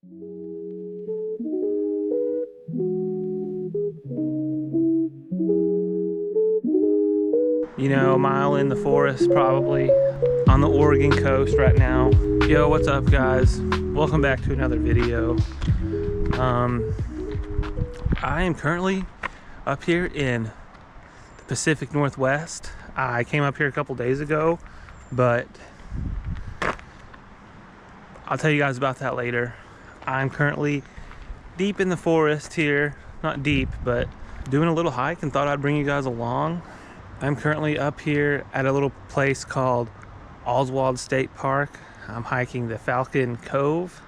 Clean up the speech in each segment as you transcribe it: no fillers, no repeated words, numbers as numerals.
You know, a mile in the forest probably, on the Oregon coast right now. Yo, what's up guys? Welcome back to another video. I am currently up here in the Pacific Northwest. I came up here a couple days ago, but I'll tell you guys about that later. I'm currently deep in the forest here. Not deep, but doing a little hike and thought I'd bring you guys along. I'm currently up here at a little place called Oswald State Park. I'm hiking the Falcon Cove.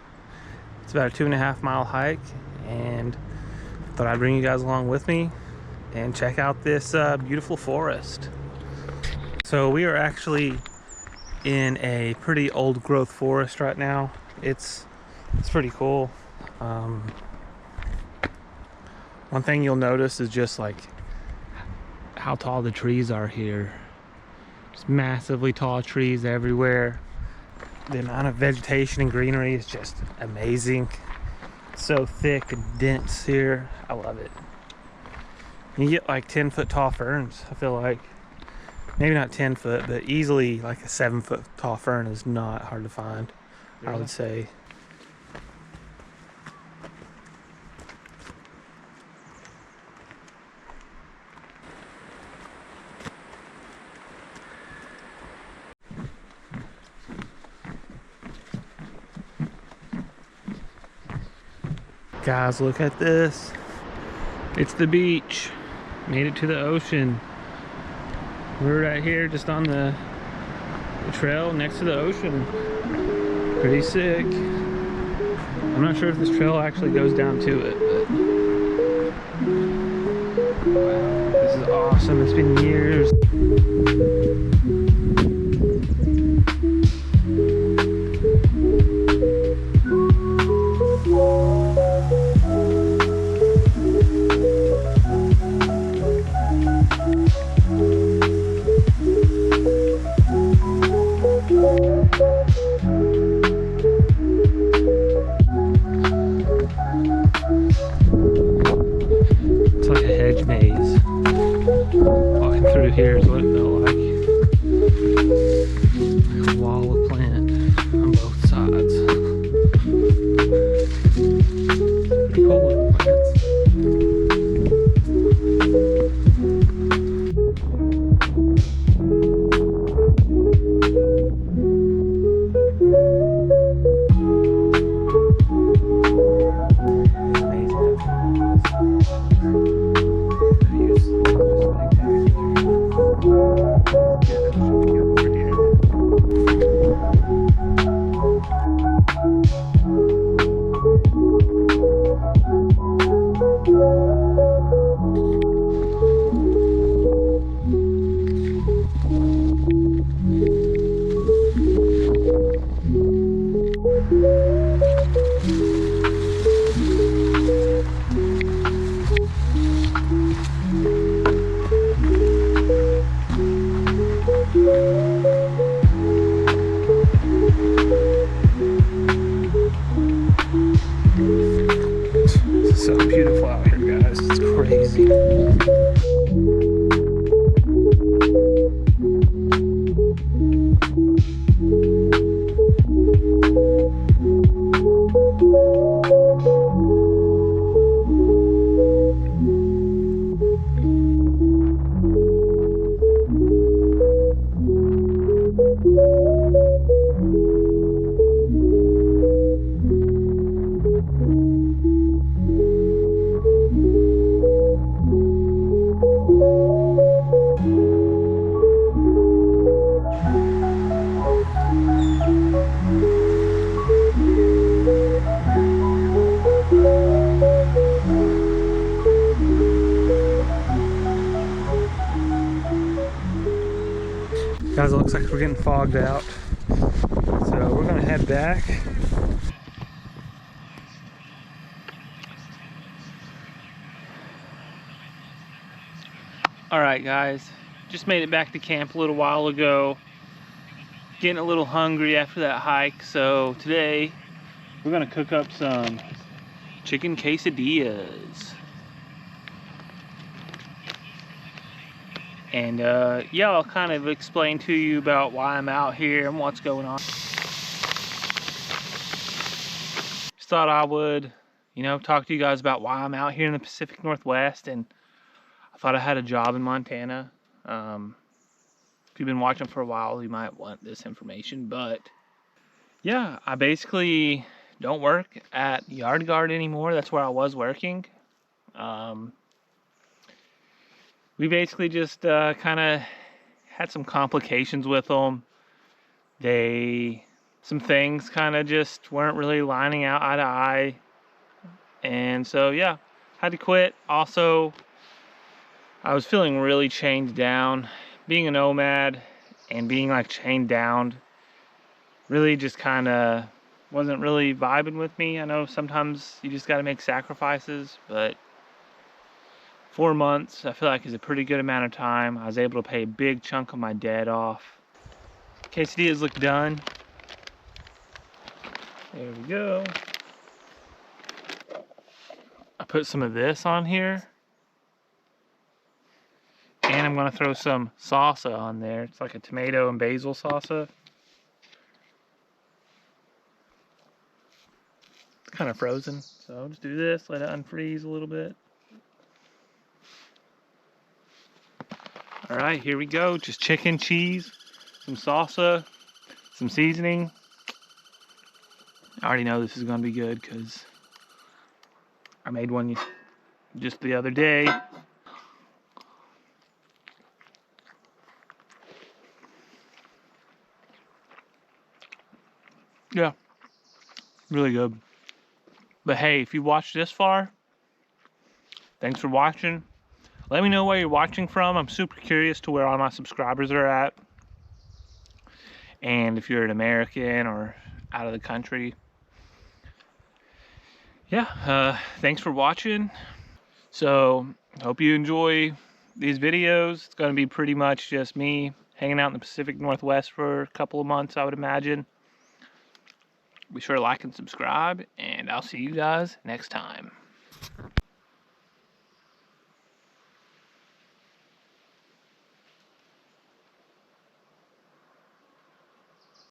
It's about a 2.5 mile hike, and thought I'd bring you guys along with me and check out this beautiful forest. So we are actually in a pretty old growth forest right now. It's pretty cool. One thing you'll notice is just like how tall the trees are here. Just massively tall trees everywhere. The amount of vegetation and greenery is just amazing. It's so thick and dense here. I love it. You get like 10-foot tall ferns, I feel like. Maybe not 10 foot, but easily like a 7-foot tall fern is not hard to find, I would say. Guys, look at this. It's the beach. Made it to the ocean. We're right here just on the trail next to the ocean. Pretty sick. I'm not sure if this trail actually goes down to it, but wow, this is awesome. It's been years. It's like a hedge maze. Walking through here is what it felt like. Like a wall of plant on both sides. Pretty cool looking plants. It's so beautiful out here, guys. It's crazy. Guys, it looks like we're getting fogged out, so we're gonna head back. All right, guys, just made it back to camp a little while ago. Getting a little hungry after that hike, so today We're gonna cook up some chicken quesadillas. And yeah, I'll kind of explain to you about why I'm out here and what's going on. Just thought I would, you know, talk to you guys about why I'm out here in the Pacific Northwest, and I thought I had a job in Montana. If you've been watching for a while, you might want this information, but yeah, I basically don't work at Yard Guard anymore. That's where I was working. We basically just kind of had some complications with them. Some things kind of just weren't really lining out eye to eye. And so, yeah, had to quit. Also, I was feeling really chained down. Being a nomad and being like chained down really just kind of wasn't really vibing with me. I know sometimes you just got to make sacrifices, but 4 months, I feel like, is a pretty good amount of time. I was able to pay a big chunk of my debt off. Quesadillas look done. There we go. I put some of this on here. And I'm gonna throw some salsa on there. It's like a tomato and basil salsa. It's kind of frozen, so I'll just do this, let it unfreeze a little bit. All right, here we go. Just chicken, cheese, some salsa, some seasoning. I already know this is gonna be good because I made one just the other day. Yeah, really good. But hey, if you watched this far, thanks for watching. Let me know where you're watching from. I'm super curious to where all my subscribers are at. And if you're an American or out of the country. Yeah, thanks for watching. So, hope you enjoy these videos. It's going to be pretty much just me hanging out in the Pacific Northwest for a couple of months, I would imagine. Be sure to like and subscribe, and I'll see you guys next time.